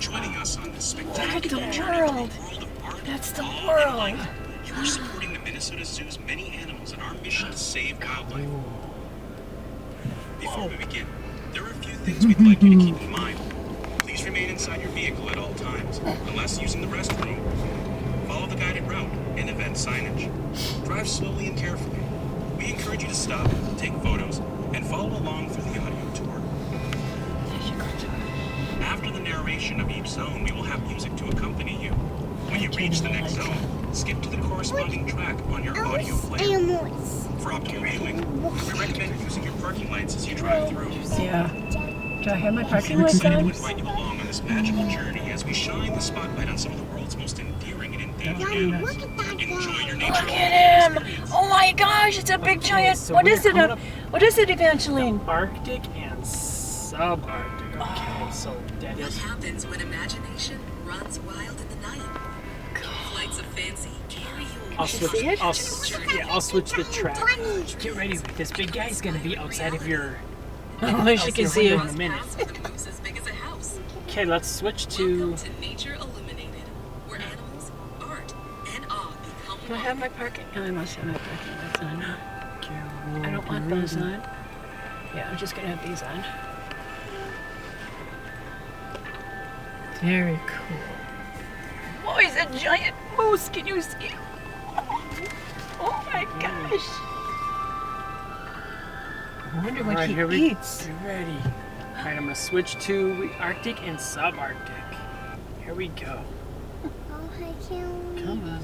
joining us on this Look at spectacular the journey world. through the world of art, That's the law, world. and life. You are supporting the Minnesota Zoo's many animals in our mission to save wildlife. Before we begin, there are a few things we'd like you to keep in mind. Please remain inside your vehicle at all times, unless using the restroom. Follow the guided route and event signage. Drive slowly and carefully. We encourage you to stop, take photos, and follow along through the audio tour. After the narration of each zone, we will have music to accompany you. When you reach the next zone, skip to the corresponding track on your audio player. For optimal viewing, we recommend using your parking lights as you drive through. Yeah. Do I have my We're parking lights excited to on? invite you along on this magical journey as we shine the spotlight on some of the world's most endearing and endangered animals. Enjoy your nature. Look at him! Oh my gosh, it's a big giant. so What we're is it? coming up- What is it, Evangeline? Arctic and subarctic. Okay, so that What is. happens when imagination runs wild in the night? Flights of fancy carry you I'll away. switch. see it? I'll switch the track. Get ready. This big guy's gonna be outside of your. I wish you could see in it. a minute. Paths with a moose as big as a house. Okay, let's switch to. Welcome to Nature Illuminated, where animals, art, and awe become Do I one. have my parking? Oh, I must have my parking lights on. I don't want those on. Yeah, I'm just gonna have these on. Very cool. Oh, he's a giant moose. Can you see him? Oh my gosh. I wonder what Alright, he here we eats. Get ready. All right, I'm gonna switch to Arctic and subarctic. Here we go. Come on.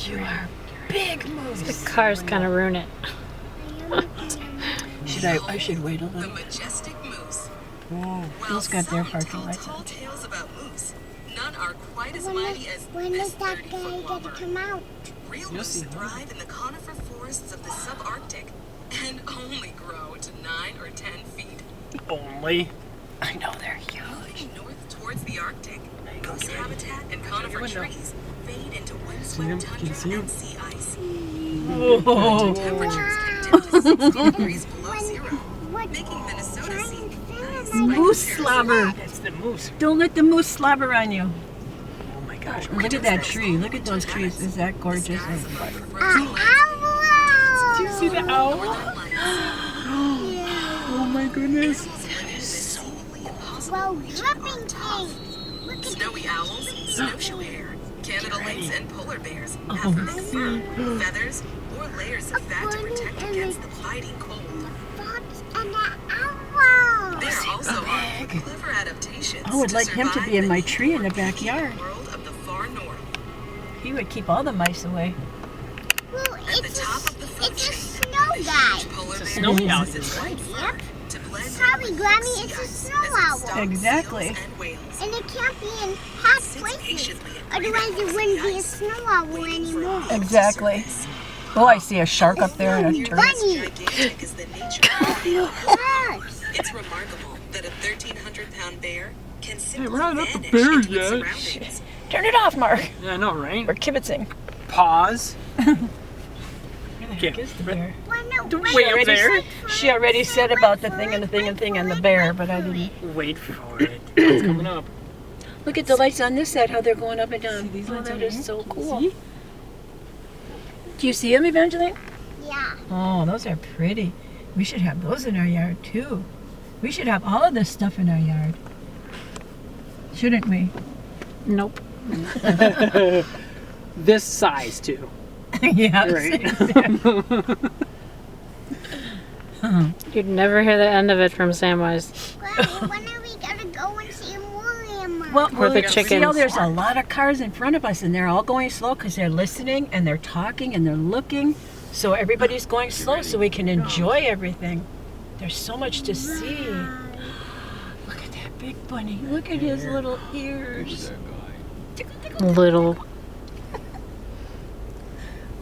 You are big moose. The cars kind of ruin it. I should wait a The little. majestic moose. Whoa, While those got their some parking tell lights tall on. tales about moose, none are quite as mighty as When this is that 30-foot guy gonna whopper. come out? Real You'll moose see him. thrive in the conifer forests of the subarctic and only grow to 9 or 10 feet. Only. I know they're huge. Moving north towards the Arctic, moose get ready. habitat and conifer window. trees fade into him? windswept Can you see tundra him? and sea ice. Oh. Temperatures can dip to 60 degrees below zero, making Minnesota seem nice by Moose comparison. slobber. That's the moose. Don't let the moose slobber on you. Oh my gosh. Look at that tree. Look at those trees. Is that gorgeous? Skies above Oh, the frozen landscape. Do you see the owl? Northern lights. Oh my goodness. Animals living in this seemingly impossible Well, region dripping are tough. things. Look at Snowy owls, snowshoe hare, Canada lynx, and polar bears Oh. have thick fur, feathers, or layers of fat to protect against the biting cold. the fox and the owl. There also are clever adaptations. I would like him to be in my tree in the backyard. World of the far north. He would keep all the mice away. Well, At the top of the food it's a chain, snow the guy. huge polar bear snowy owl. uses its white fur to blend Sorry, in with Granny, sea it's a ice snow as it owl. stalks Exactly. seals and whales. And it can't be in hot Sits places. patiently at great Otherwise, it angles wouldn't in be the a ice, snow owl waiting for a anymore. meal to Exactly. surface. Oh, I see a shark up there and a Nearly turtle. as gigantic as the nature of the animal. Yes. It's remarkable that a 1,300-pound bear can simply we're not at the vanish bear into its yet. surroundings. Turn it off, Mark. Yeah, I know, right? We're kibitzing. Pause. Okay. Is the bear? Don't When wait it up was there. She already said about the thing and the thing and the thing and the bear, but I didn't. Wait for it. It's coming up. Look at the lights on this side, how they're going up and down. Oh, that is so cool. Do you see them, Evangeline? Yeah. Oh, those are pretty. We should have those in our yard too. We should have all of this stuff in our yard. Shouldn't we? Nope. This size too. Yeah. Right. You'd never hear the end of it from Samwise. Granny, when are we gonna go and see William? Well, Or the see how chickens. there's a lot of cars in front of us and they're all going slow because they're listening and they're talking and they're looking. So everybody's going slow so we can enjoy everything. There's so much to see. Look at that big bunny. Look at his little ears. Little.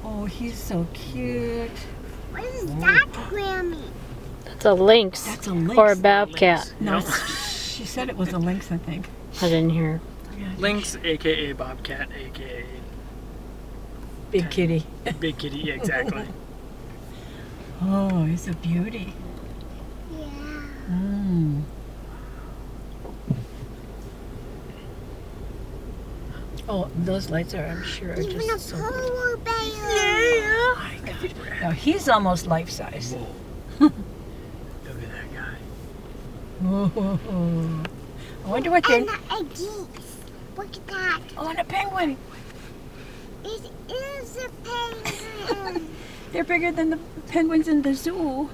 Oh, he's so cute. What is that, Grammy? That's a lynx. That's a lynx. Or a bobcat. No, she said it was a lynx, I think. I didn't hear. Lynx, aka Bobcat, aka Big kitty. Big Kitty. Yeah, exactly. Oh, he's a beauty. Yeah. Mm. Oh, those lights are, I'm sure, are Even a just so good. polar bear. My God. Now he's almost life size. Whoa. Look at that guy. I wonder what they're. And a geese. Look at that. Oh, and a penguin. It is a penguin. They're bigger than the penguins in the zoo.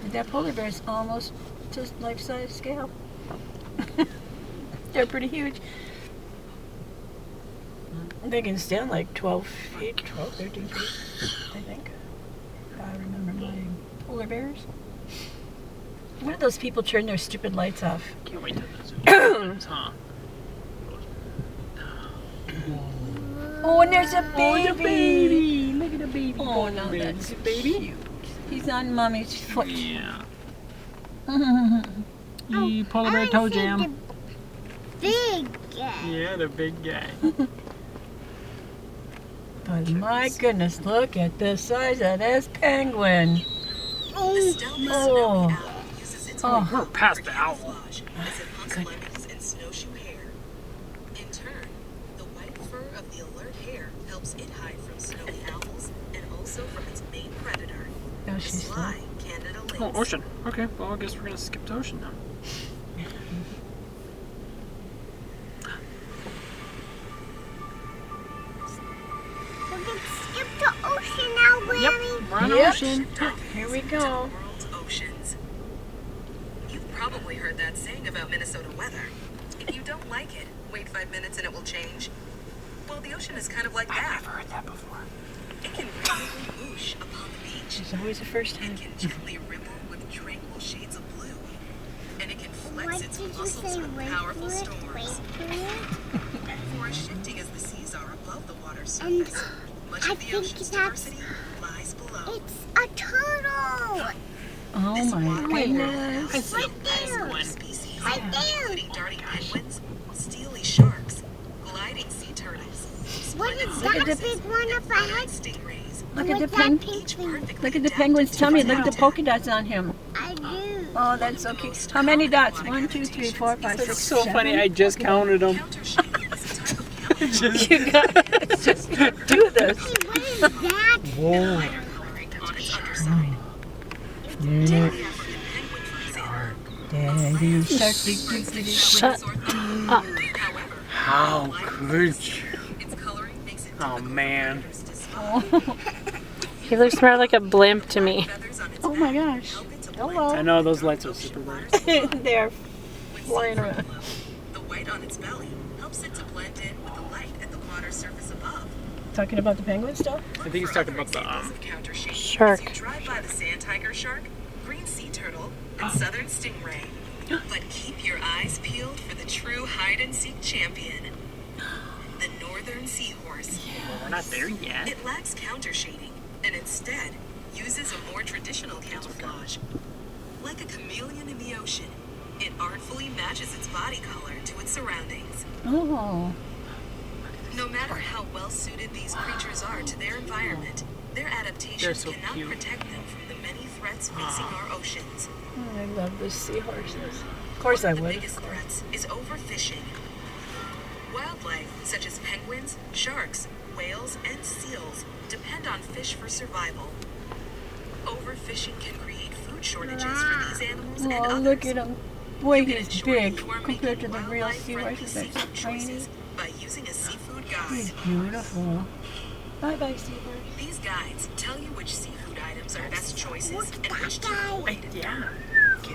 And that polar bear is almost to life size scale. They're pretty huge. They can stand like 12 feet, 12, 13 feet, I think. I remember my polar bears. When do those people turn their stupid lights off? Can't wait till this huh? Oh, and there's a baby. Oh, the baby! Look at the baby. Oh, no, that's cute. He's on mommy's foot. Yeah. Oh, Polar bear I toe see jam. the big guy. Yeah, the big guy. But my goodness, look at the size of this penguin. The stealthy Oh. snowy owl uses its Oh. We're past the owl. camouflage as it hunts lemmings and snowshoe hare. In turn, the white fur of the alert hare helps it hide from snowy owls and also from its main predator, Oh, the she's slow. sly Canada lynx. Oh, ocean. Okay, well, I guess we're gonna skip to ocean now. We're going to skip to ocean now, Grammy. We're on Yep. ocean. Here we To go. the world's oceans. You've probably heard that saying about Minnesota weather. If you don't like it, wait 5 minutes and it will change. Well, the ocean is kind of like that. I've heard that before. It can rhythmically whoosh upon the beach. It's always the first It time. can gently ripple with tranquil shades of blue. And it can flex What its did you muscles say? with Wait powerful for it. Wait storms. for it. For as shifting as the seas are above the water's And surface, much I of the think ocean's that's- diversity lies below. It's a turtle. Oh This my waterway goodness. I see a Right there. penguin. species, Right there. including darting penguins, steely sharks, gliding sea turtles, What splendid is Look at that the- big one up flying ahead? stingrays. Look at the What's pen. that pink Each thing? perfectly Look at the adapted penguin's to tummy. its Look at the habitat. polka dots on him. I do. Oh, that's so cute. How many dots? 1, 2, 3, 4, 5, 6, It's so funny, 7. I just counted them. Countershading is a type of camouflage. You gotta just do this. Hey, what is that? Whoa. Lighter coloring on its underside. Take the African penguin, for example. Daddy shark, Shut up. However, How lighter could you? its coloring makes it Oh, difficult for man. predators to spot. He looks more like a blimp to me. Feathers on its Oh my back gosh. help it to Hello. blend I know those lights are super bright. They're with flying seafloor around. glow. The white on its belly helps it to blend in with the light at the water's surface above. talking about the penguin stuff. I think he's talking about the Shark. As you drive by the sand tiger shark, green sea turtle, and southern stingray. But keep your eyes peeled for the true hide and seek champion, the northern seahorse. Well, we're not there yet. It lacks counter shading and instead uses a more traditional camouflage. Like a chameleon in the ocean, it artfully matches its body color to its surroundings. Oh, No matter how well suited these creatures are to their environment, their They're adaptations so cannot cute. protect them from the many threats facing our oceans. I love the seahorses. Of course I The would. biggest threats is overfishing. Wildlife such as penguins, sharks, whales, and seals depend on fish for survival. Overfishing can create food shortages for these animals and Oh, others. look at him. Boy, You can he's ensure big you are compared to making the real wildlife-friendly seahorses. They're so seafood tiny. choices by using a seafood He's guide. beautiful. Bye-bye, seahorse. These guides tell you which seafood items are best choices and which to guy. avoid. Yeah.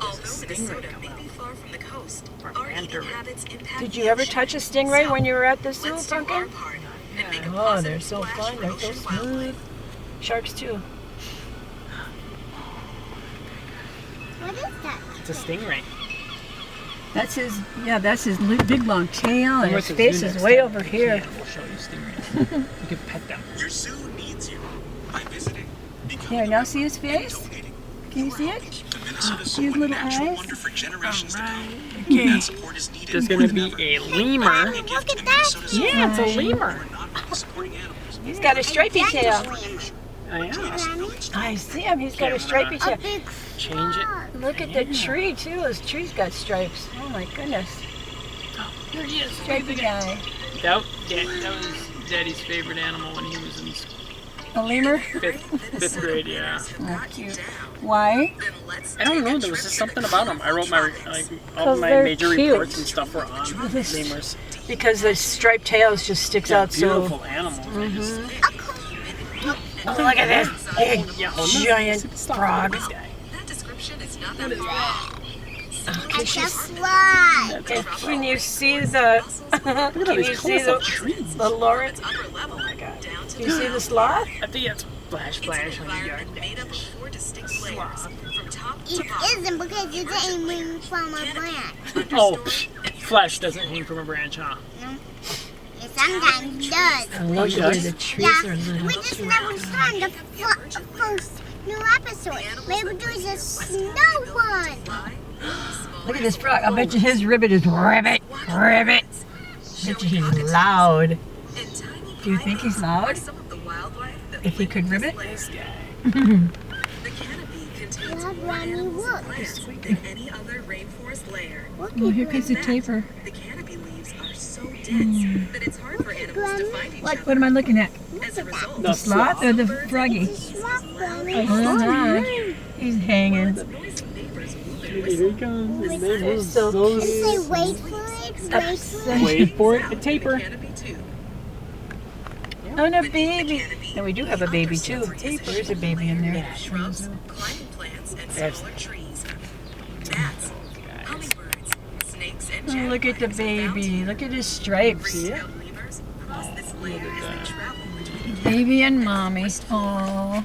Although Minnesota may be far from the coast, Or our eating mandarin. habits impact Did the you ever ocean. touch a stingray So, when you were at the zoo, let's do our Pumpkin? part and make a Oh, positive they're so splash fun. for They're so ocean smooth. wildlife. Sharks, too. What is that? It's a stingray. That's his, yeah, that's his big long tail, and What's his his face zoo is next way time? over here. Yeah, we'll show you stingrays. You can pet them. Your zoo needs you. By visiting, becoming Here, a now member, see his and face? donating, Can you see helping it? keep the Minnesota Zoo His a little natural eyes? wonder for generations to come. Okay. That support is needed There's more gonna than be ever. a lemur. Be a gift Look to at the that. Minnesota Zoo. Yeah, it's a Hi. lemur. We're not only supporting animals, He's got a stripy tail. huge, Yeah. I see him. He's got a stripy A tail. big Change it. Look at the tree too. His tree's got stripes. Oh my goodness. There he is. Stripy guy. That was Daddy's favorite animal when he was in A lemur? fifth grade. Yeah. Oh, cute. Why? I don't know. There was just something about them. I wrote my all 'Cause my they're major cute. reports and stuff were on lemurs. Because the striped tails just sticks out so. Beautiful animals. I just- Oh, look at this big Yeah, hold on. giant frog. This guy. That description is not that bad. It's a fly. Can you see the? Can you see the Lauren? Its upper level. Oh my God. Down to Do you see the sloth? I think it's flash It's flash an on the yard. environment made up of 4 distinct layers, from top to It bottom. isn't because it's aiming from a branch. Oh, flesh doesn't hang from a branch, huh? It sometimes does. I love the way the trees Yeah, are lit we up just too. never started the first new episode. Maybe there's a snow one. Look at this frog. I bet you his ribbit is ribbit. Ribbit. I bet you he's loud. Do you think he's loud? Some of the wildlife that If he could ribbit? This guy. The canopy contains Yeah, more Granny, animals look. and plants than any other rainforest layer. Oh, here comes the taper. The canopy leaves are so dense that it's hard for animals to find each What other. am I looking at? As a result, The sloth or the froggy? Uh-huh. He's hanging. noisy neighbors move Here he comes. His name is So so Say wait for it, wait for it. Wait for it. A taper. canopy too. Oh, and a baby. And we do have a baby too. There's a baby in there. Shrubs, climbing plants, and smaller trees. Bats, hummingbirds, snakes, and Oh, look at the baby. Look at his stripes. lemurs cross this layer as they travel between Baby and mommy. Oh.